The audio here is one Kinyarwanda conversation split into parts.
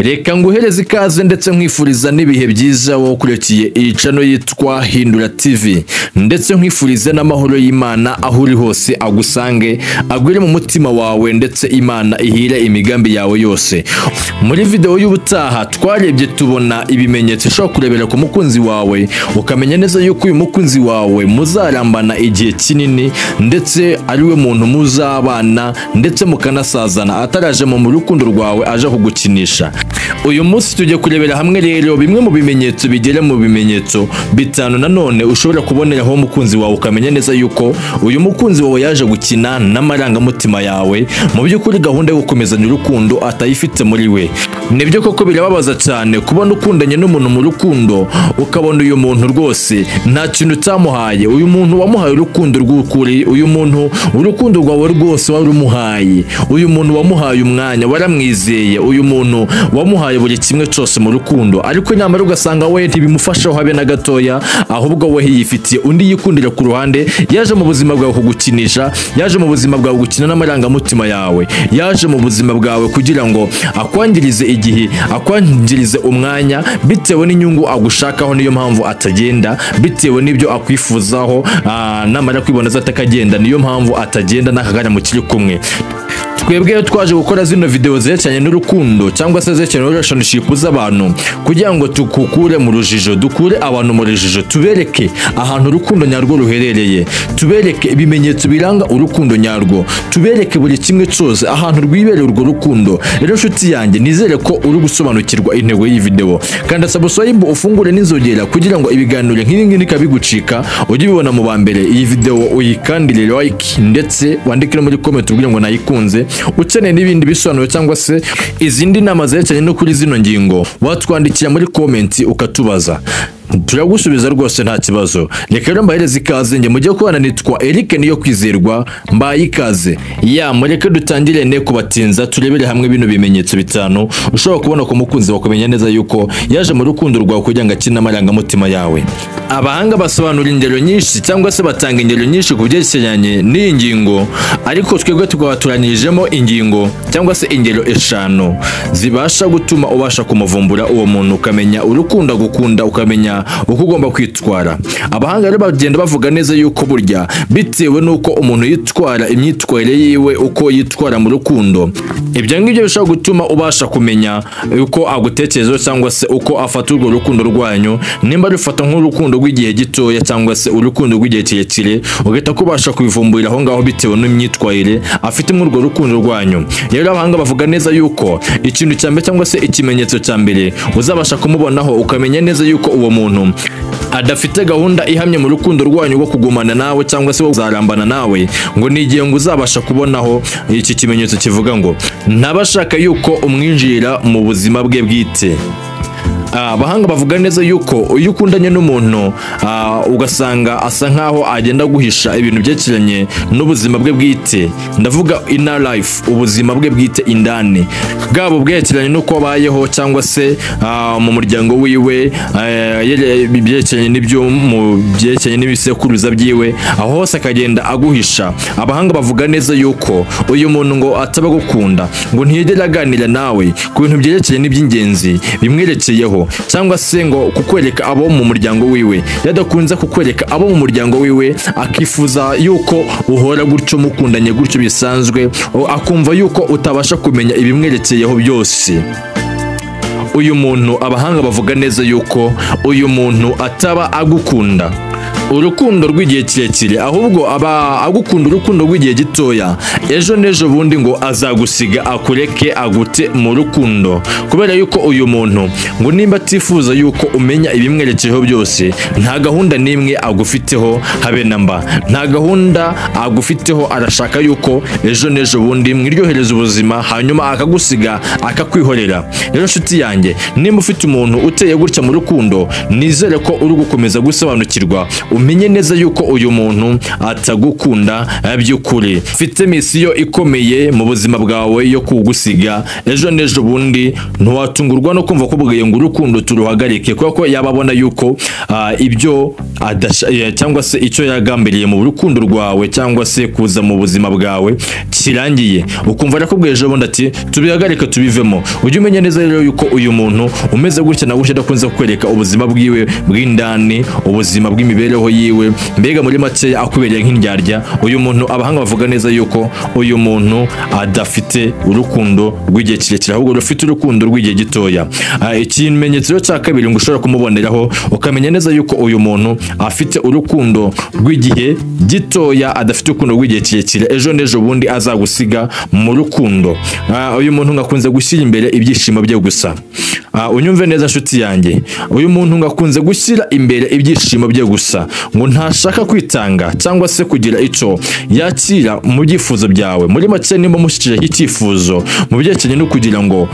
reka nguhereze ikaze ndetse nkwifuriza n'ibihe byiza wowe ukurikiye iyi channel yitwa Hindura TV, ndetse nkwifurize n'amahoro y'Imana aho uri hose agusange agwire mu mutima wawe, ndetse Imana ihire imigambi yawe yose. Muri video y'ubutaha twarebye tubona ibimenyetso ushobora kurebera ku mukunzi wawe ukamenya neza yuko uyu mukunzi wawe muzarambana igihe kinini, ndetse ari we muntu muzabana ndetse mukanasazana ataraje mu rukundo rwawe aje kugukinisha. Uyu munsi tujye kurebera hamwe rero bimwe mu bimenyetso bigera mu bimenyetso bitanu nanone ushobora kuboneraho umukunzi wawe ukamenya neza yuko uyu mukunzi wawe yaje gukina n'amarangamutima yawe, mu by'ukuri gahunda yo gukomezanya urukundo atayifite muri we. Nibyo koko birababaza cyane kubona ukundanye n'umuntu mu rukundo ukabona uyu muntu rwose nta kintu utamuhaye, uyu muntu wamuhaye urukundo rw'ukuri, uyu muntu urukundo rwawe rwose warumuhaye, uyu muntu wamuhaye umwanya waramwizeye, uyu muntu wamuhaye buri kimwe cyose mu rukundo, ariko nyamara ugasanga we ntibimufashaho habe na gatoya, ahubwo we yifitiye undi yikundira ku ruhande, yaje mu buzima bwawe kugukinisha, yaje mu buzima bwawe gukina n'amarangamutima yawe, yaje mu buzima bwawe kugira ngo akwangirize igihe, akwangirize umwanya bitewe n'inyungu agushakaho, niyo mpamvu atagenda, bitewe n'ibyo akwifuzaho, namara kwiboneza atakagenda, niyo mpamvu atagenda n'akagana mu kiri kumwe. Twebwe twaje gukora zino video zerekeranye n'urukundo cyangwa se zerekeranye relationship z'abantu kugira ngo tukukure mu rujijo, dukure abantu mu rujijo, tubereke ahantu urukundo nyarwo ruherereye, tubereke ibimenyetso biranga urukundo nyarwo, tubereke buri kimwe cyose ahantu rwibereye urwo rukundo. Rero nshuti yanjye nizere ko uri gusobanukirwa intego y'iyi video, kandi subscribe ufungure n'inzogera kugira ngo ibiganiro nk'ibi ngibi bigucika ujye ubibona mu bambere. Iyi video uyikandire like ndetse wandike muri comment kugira ngo nayikunze. Ukeneye n'ibindi bisobanuro cyangwa se izindi nama zerekeranye no kuri zino ngingo watwandikira muri comment ukatubaza, turagusubiza rwose nta kibazo. Reka rero mbahereze ikaze, njye mujye kubana nitwa Eric niyo kwizerwa, mbaye ikaze. Mureke dutangire ne kubatinza turebere hamwe bino bimenyetso bitanu ushobora kubona ku mukunzi wakumenya neza yuko yaje mu rukundo rwawe kugira ngo akine amarangamutima yawe. Abahanga basobanura ingero nyinshi cyangwa se batanga ingero nyinshi ku byerekeranye n'iyi ngingo, ariko twebwe tukabaturanyirijemo ingingo cyangwa se ingero eshanu zibasha gutuma ubasha kumuvumbura uwo muntu, ukamenya urukundo agukunda, ukamenya uko ugomba kwitwara. Abahanga rero bagenda bavuga neza yuko burya bitewe n'uko umuntu yitwara, imyitwarire yiwe uko yitwara mu rukundo, ibyo ngibyo bishobora gutuma ubasha kumenya uko agutekerezaho cyangwa se uko afata urwo rukundo rwanyu, nimba rufata nk'urukundo rw'igihe gitoya cyangwa se urukundo rw'igihe kirekire, ugahita kubasha kubivumburira aho ngaho bitewe n'imyitwarire afite muri urwo rukundo rwanyu. Rero abahanga bavuga neza yuko ikintu cya mbere cyangwa se ikimenyetso cya mbere uzabasha kumubonaho ukamenya neza yuko uwo muntu adafite gahunda ihamye mu rukundo rwanyu rwo kugumana nawe cyangwa se kuzarambana nawe, ngo ni igihe ngo uzabasha kubonaho iki kimenyetso kivuga ngo ntabashaka yuko umwinjira mu buzima bwe bwite. Abahanga bavuga neza yuko iyo ukundanye n'umuntu ugasanga asa nkaho agenda guhisha ibintu byerekeranye n'ubuzima bwe bwite, ndavuga inner life, ubuzima bwe bwite indani, bwabo bwerekeranye n'uko abayeho cyangwa se mu muryango wiwe, byerekeranye n'ibyo mu byerekeranye n'ibisekuruza byiwe, aho hose akagenda aguhisha. Abahanga bavuga neza yuko uyu muntu ngo ataba gukunda, ngo ntiyigera aganira nawe ku bintu byerekeranye n'iby'ingenzi bimwerekeyeho, cyangwa se ngo kukwereka abo mu muryango wiwe, yadakunze kukwereka abo mu muryango wiwe, akifuza yuko uhora gutyo mukundanye gutyo bisanzwe, akumva yuko utabasha kumenya ibimwerekeyeho byose. Uyu muntu abahanga bavuga neza yuko uyu muntu ataba agukunda urukundo rw'igihe kirekire, ahubwo aba agukunda urukundo rw'igihe gitoya, ejo n'ejo bundi ngo azagusiga akureke agute mu rukundo, kubera yuko uyu muntu ngo nimba atifuza yuko umenya ibimwerekeyeho byose, nta gahunda n'imwe agufiteho habe namba, nta gahunda agufiteho, arashaka yuko ejo n'ejo bundi mwiryohereza ubuzima hanyuma akagusiga akakwihorera. Rero nshuti yanjye, nimba ufite umuntu uteye gutya mu rukundo, nizere ko uri gukomeza gusobanukirwa umenye neza yuko uyu muntu atagukunda by'ukuri. Ufite misiyo ikomeye mu buzima bwawe yo kugusiga ejo n'ejo bundi. Ntiwatungurwa no kumva ko bwiye ngo urukundo turuhagarike, kuko yababona yuko ibyo cyangwa se icyo yagambiriye mu rukundo rwawe cyangwa se kuza mu buzima bwawe kirangiye, ukumva arakubwiye ejo bundi ati tubihagarike tubivemo. Ujye umenya neza rero yuko uyu muntu umeze gutya na gutya adakunze kukwereka ubuzima bwiwe bw'indani, ubuzima bw'imibereho yiwe, mbega muri make akubereye nk'indyarya. Uyu muntu abahanga bavuga neza yuko uyu muntu adafite urukundo rw'igihe kirekire, ahubwo rufite urukundo rw'igihe gitoya. Ikimenyetso cya kabiri ngo ushobora kumuboneraho ukamenya neza yuko uyu muntu afite urukundo rw'igihe gitoya, adafite urukundo rw'igihe kirekire, ejo n'ejo bundi azagusiga mu rukundo. Uyu muntu ngakunze gushyira imbere ibyishimo bye gusa. Unyumve neza nshuti yanjye, uyu muntu ngakunze gushyira imbere ibyishimo bye gusa, ngo ntashaka kwitanga cyangwa se kugira icyo yakira mu byifuzo byawe. Muri make nimba mushyikiriyeho icyifuzo mu byerekeranye no kugira ngo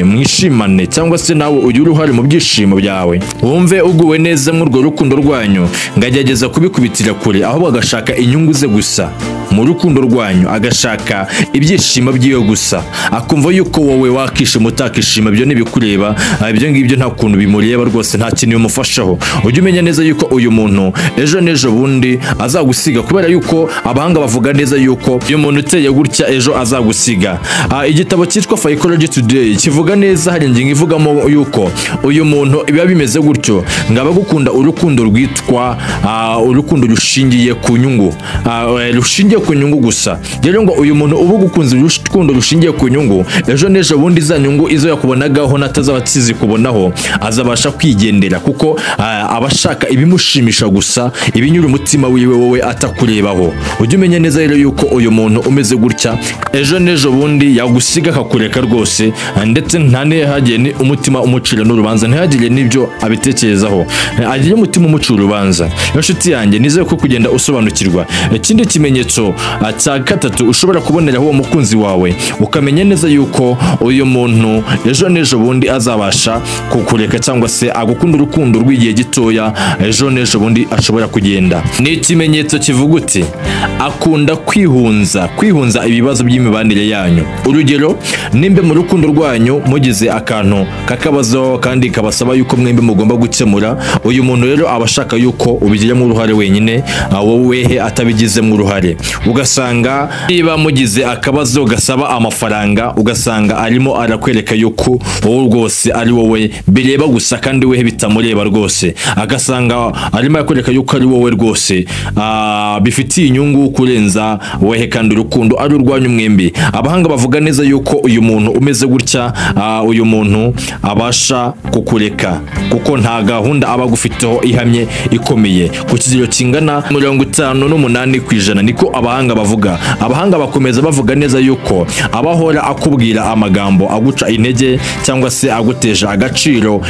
mwishimane cyangwa se nawe ugire uruhare mu byishimo byawe, wumve uguwe neza mw'urwo rukundo rwanyu, ngagerageza kubikubitira kure, ahubwo agashaka inyungu ze gusa mu rukundo rwanyu, agashaka ibyishimo byiwe gusa, akumva yuko wowe wakishima utakishima ibyo ntibikureba. Ibyo ngibyo nta kuntu bimureba rwose, nta kintu bimufashaho. Ujye umenya neza yuko uyu muntu ejo n'ejo bundi azagusiga, kubera yuko abahanga bavuga neza yuko uyu muntu uteye gutya ejo azagusiga. Igitabo cyitwa Psychology Today kivuga neza, hari ingingo ivugamo yuko uyu muntu biba bimeze gutyo, ngaba gukunda urukundo rwitwa urukundo rushingiye ku nyungu, rushingiye ku nyungu gusa. Rero ngo uyu muntu uba gukunze urukundo rushingiye ku nyungu, ejo n'ejo bundi za nyungu izo yakubonagaho natazaba kubonaho azabasha kwigendera, kuko abashaka ibimushimisha gusa, ibinyura umutima wiwe wowe atakurebaho. Ujye umenya neza rero yuko uyu muntu umeze gutya ejo n'ejo bundi yagusiga akakureka rwose, ndetse ntihagire ni umutima umucira n'urubanza, ntihagire n'ibyo abitekerezaho, agire umutima umucira urubanza. Inshuti yanjye, nizeye ko kugenda usobanukirwa. Ikindi kimenyetso cya gatatu ushobora kuboneraho uwo mukunzi wawe, ukamenya neza yuko uyu muntu ejo n'ejo bundi azabasha kukureka cyangwa se agukunda urukundo rw'igihe gitoya, ejo n'ejo bundi ashobora kugenda. Ni ikimenyetso kivuga uti akunda kwihunza ibibazo by'imibanire yanyu. Urugero, nimba mu rukundo rwanyu mugize akantu kakabazo kandi kabasaba yuko mwembi mugomba gukemura, uyu muntu rero aba ashaka yuko ubigiramo uruhare wenyine, wowe atabigizemo uruhare. Ugasanga niba mugize akabazo gasaba amafaranga, ugasanga arimo arakwereka yuko wowe rwose ari wowe bireba gusa kandi wehe bitamureba rwose, agasanga arimo arakwereka yuko ari wowe rwose bifitiye inyungu kurenza wehe, kandi urukundo ari urwanyu mwembi. Abahanga bavuga neza yuko uyu muntu umeze gutya, uyu muntu abasha kukureka kuko nta gahunda aba agufiteho ihamye ikomeye. Ku kigero kingana 58% niko abahanga bavuga. Abahanga bakomeza bavuga neza yuko abahora akubwira amagambo aguca intege cyangwa se agutesha agaciro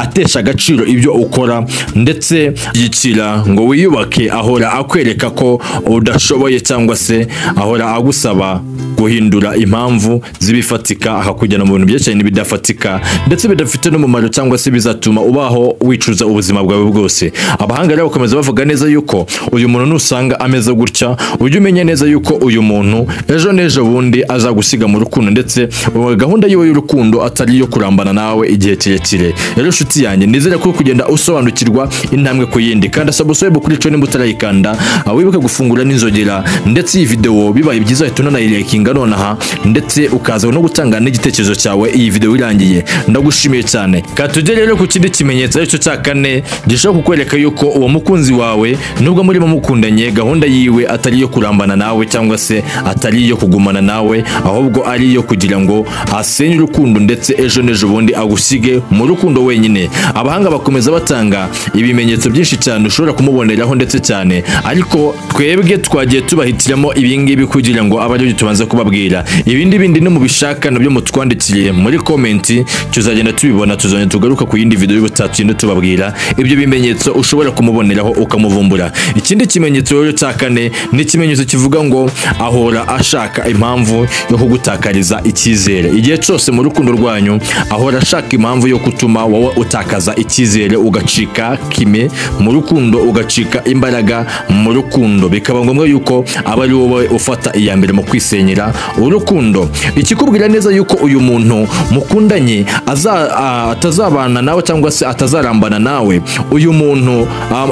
atesha agaciro ibyo ukora, ndetse yicira ngo wiyubake, ahora akwereka ko udashoboye cyangwa se ahora agusaba guhindura impamvu zibifatika, akakujyana mu bintu byinshi bidafatika ndetse bidafite n'umumaro cyangwa se bizatuma ubaho wicuza ubuzima bwawe bwose. Abahanga rero bakomeza bavuga neza yuko uyu muntu nusanga ameze gutya, ujye umenya neza yuko uyu muntu ejo n'ejo bundi azagusiga mu rukundo, ndetse gahunda yiwe y'urukundo atari yo kurambana nawe igihe kirekire. Rero nshuti yanjye, nizere ko kugenda usobanukirwa intambwe ku yindi, kandi subscribe kuri channel nimba utarayikanda, wibuke gufungura n'inzogera, ndetse iyi video bibaye byiza uhita unanayirekinga nonaha, ndetse ukaza no gutanga n'igitekerezo cyawe iyi video irangiye. Ndagushimiye cyane. Katujye rero ku kindi kimenyetso aricyo cya kane gishobora kukwereka yuko uwo mukunzi wawe nubwo murimo mukundanye, gahunda yiwe atari yo kurambana nawe cyangwa se atari yo kugumana nawe, ahubwo ari yo kugira ngo asenye urukundo, ndetse ejo n'ejo bundi agusige mu rukundo wenyine. Abahanga bakomeza batanga ibimenyetso byinshi cyane ushobora kumuboneraho ndetse cyane, ariko twebwe twagiye tubahitiramo ibingibi kugira ngo abaryo tubanze kubabwira. Ibindi no mubishaka nabyo mutwandikire muri comment, tuzagenda tubibona, tuzagenda tugaruka ku yindi video y'ubutaha. tugenda tubabwira ibyo bimenyetso ushobora kumuboneraho ukamuvumbura. Ikindi kimenyetso rero cya kane ni ikimenyetso kivuga ngo ahora ashaka impamvu yo kugutakariza icyizere. Igihe cyose mu rukundo rwanyu ahora ashaka impamvu yo gutuma wowe utakaza icyizere, ugacika kime mu rukundo, ugacika imbaraga mu rukundo, bikaba ngombwa yuko aba ari wowe ufata iya mbere mu kwisenyera urukundo. Ikikubwira neza yuko uyu muntu mukundanye atazabana nawe cyangwa se atazarambana nawe, uyu muntu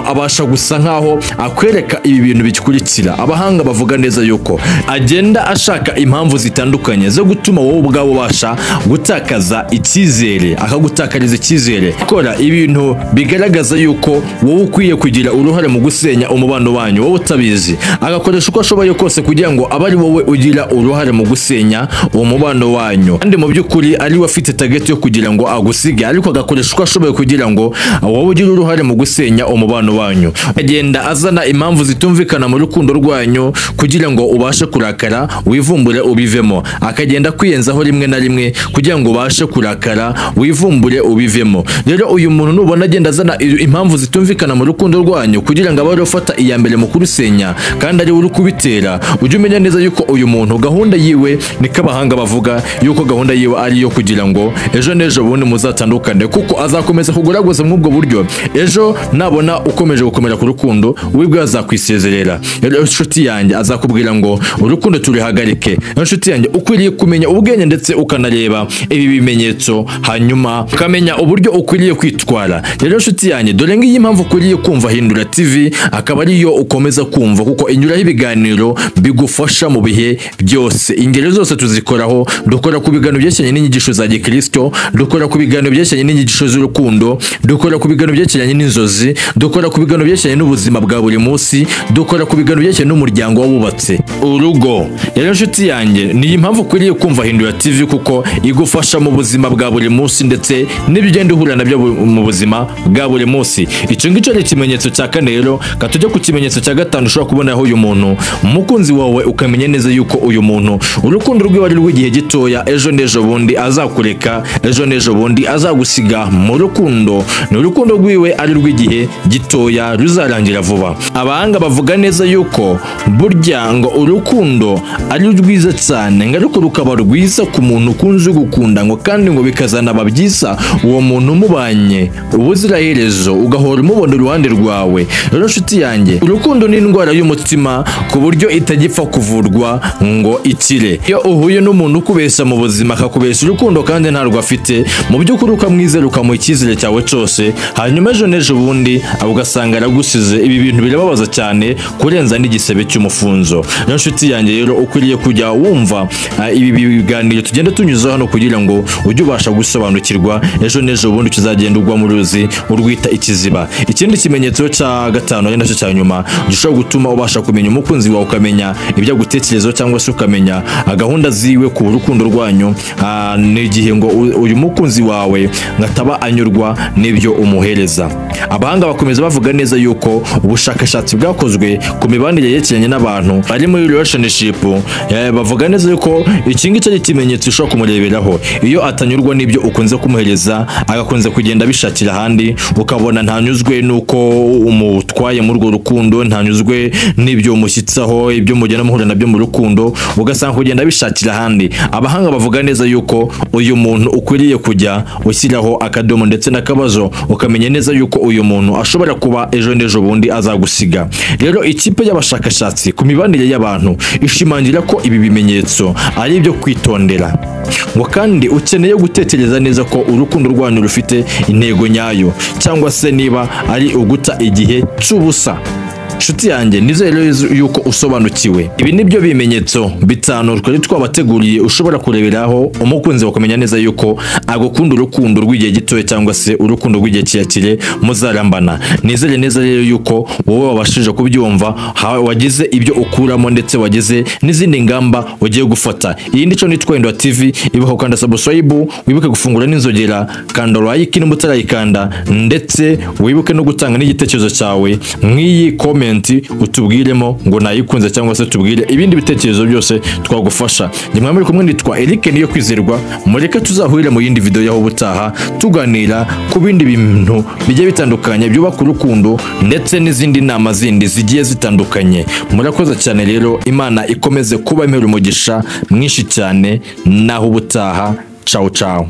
abasha gusa nkaho akwereka ibi bintu bikurikira. Abahanga bavuga neza yuko agenda ashaka impamvu zitandukanye zo gutuma wowe ubwawe ubasha gutakaza icyizere, akagutakariza icyizere, akora ibintu bigaragaza yuko wowe ukwiye kugira uruhare mu gusenya umubano wanyu, wowe utabizi. Agakoresha uko ashoboye kose kugira ngo abe ari wowe ugira uruhare mu gusenya uwo mubano wanyu, kandi mu by'ukuri ari we afite target yo kugira ngo agusige, ariko agakoresha uko ashoboye kugira ngo wowe ugire uruhare mu gusenya umubano wanyu. Agenda azana impamvu zitumvikana mu rukundo rwanyu kugira ngo ubashe kurakara, wivumbure ubivemo. Akagenda kwiyenzaho rimwe na rimwe kugira ngo ubashe kurakara, wivumbure ubivemo. Rero uyu muntu nubona agenda azana impamvu zitumvikana mu rukundo rwanyu kugira ngo abe ufata iya mbere mu kurusenya kandi ari uri kubitera, ujye umenya neza yuko uyu muntu gahunda yiwe, niko abahanga bavuga yuko gahunda yiwe ari iyo kugira ngo ejo n'ejo bundi muzatandukane, kuko azakomeza kuguraguza muri ubwo buryo. Ejo nabona ukomeje gukomera ku rukundo, wibwe azakwisezerera. Rero inshuti yanjye azakubwira ngo urukundo turihagarike. Inshuti yanjye ukwiriye kumenya ubwenge ndetse ukanareba ibi bimenyetso, hanyuma ukamenya uburyo ukwiriye kwitwara. Rero inshuti yanjye, dore ngiyi impamvu ukwiriye kumva Hindura TV, akaba ariyo ukomeza kumva, kuko inyuraho ibiganiro bigufasha mu bihe byose. Ingero zose tuzikoraho, dukora ku biganiro byerekeranye n'inyigisho za Gikristo, dukora ku biganiro byerekeranye n'inyigisho z'urukundo, dukora ku biganiro byerekeranye n'inzozi, dukora ku biganiro byerekeranye n'ubuzima bwa buri munsi, dukora ku biganiro byerekeranye n'umuryango w'abubatse urugo. Rero inshuti yanjye, ni impamvu ukwiriye kumva Hindura TV, kuko igufasha mu buzima bwa buri munsi ndetse n'ibigenda uhura nabyo mu buzima bwa buri munsi. Icyo ngicyo ni ikimenyetso cya kane. Rero katujya ku kimenyetso cya gatanu ushobora kubonaho uyu muntu umukunzi wawe, ukamenya neza yuko uyu muntu urukundo rwiwe ari rw'igihe gitoya, ejo n'ejo bundi azakureka, ejo n'ejo bundi azagusiga mu rukundo. Ni urukundo rwiwe ari rw'igihe gitoya, ruzarangira vuba. Abahanga bavuga neza yuko burya ngo urukundo ari rwiza cyane, ngo ariko rukaba rwiza ku muntu ukunze gukunda, ngo kandi ngo bikazanaba byiza uwo muntu umubanye ubuziraherezo, ugahora umubona iruhande rwawe. Rero inshuti yanjye, urukundo ni indwara y'umutima ku buryo itagipfa kuvurwa ngo ikire. Iyo uhuye n'umuntu ukubeshya mu buzima, akakubeshya urukundo kandi ntarwo afite, mu by'ukuri ukamwizera, ukamuha icyizere cyawe cyose, hanyuma ejo n'ejo bundi ugasanga aragusize. Ibi bintu birababaza cyane kurenza n'igisebe cy'umufunzo. Rero inshuti yanjye, rero ukwiriye kujya wumva ibi biganiro tugenda tunyuza hano kugira ngo ujye ubasha gusobanukirwa, ejo n'ejo bundi kizagenda ugwa mu ruzi urwita ikiziba. Ikindi kimenyetso cya gatanu ari nacyo cya nyuma gishobora gutuma ubasha kumenya umukunzi wawe, ukamenya ibyo agutekerezaho cyangwa se ukamenya gahunda ziwe ku rukundo rwanyu, ni igihe ngo uyu mukunzi wawe ngataba anyurwa n'ibyo umuhereza. Abahanga bakomeza bavuga neza yuko ubushakashatsi bwakozwe ku mibanire yerekeranye n'abantu bari muri relationship, bavuga neza yuko iki ngiki ari ikimenyetso ushobora kumureberaho. Iyo atanyurwa n'ibyo ukunze kumuhereza, agakunze kugenda bishakira ahandi, ukabona ntanyuzwe nuko umutwaye muri urwo rukundo, ntanyuzwe n'ibyo umushyitsaho, ibyo mugenda muhura nabyo mu rukundo, ugasanga kugenda bishakira ahandi. Abahanga bavuga neza yuko uyu muntu ukwiriye kujya ushyiraho akadomo ndetse n'akabazo, ukamenya neza yuko uyu muntu ashobora kuba ejo n'ejo bundi azagusiga. Rero ikipe y'abashakashatsi ku mibanire y'abantu ishimangira ko ibi bimenyetso ari ibyo kwitondera, ngo kandi ukeneye gutekereza neza ko urukundo rwanyu rufite intego nyayo, cyangwa se niba ari uguta igihe cy'ubusa. Nshuti yanjye, nizere yuko usobanukiwe. Ibi nibyo bimenyetso bitanu twari twabateguriye ushobora kureberaho umukunzi wakomenya neza yuko agukunda urukundo rw'igihe gitoya cyangwa se urukundo rw'igihe kirekire muzarambana. Nizere neza rero yuko wowe wabashije kubyumva, wagize ibyo ukuramo ndetse wagize n'izindi ngamba ugiye gufata. Iyi ndico nitwa Hindura TV, ibuka kanda subscribe, wibuke gufungura n'inzogera, kanda like n'umutarayikanda, ndetse wibuke no gutanga n'igitekerezo cyawe mw'iyi comment comment utubwiremo ngo nayikunze cyangwa se tubwire ibindi bitekerezo byose twagufasha. Nimwe muri kumwe nitwa Eric niyo kwizerwa, mureke tuzahurire mu yindi video yaho ubutaha tuganira ku bindi bintu bigiye bitandukanye byubaka urukundo ndetse n'izindi nama zindi zigiye zitandukanye. Murakoze cyane rero, Imana ikomeze kuba impera umugisha mwinshi cyane, naho ubutaha. Ciao ciao.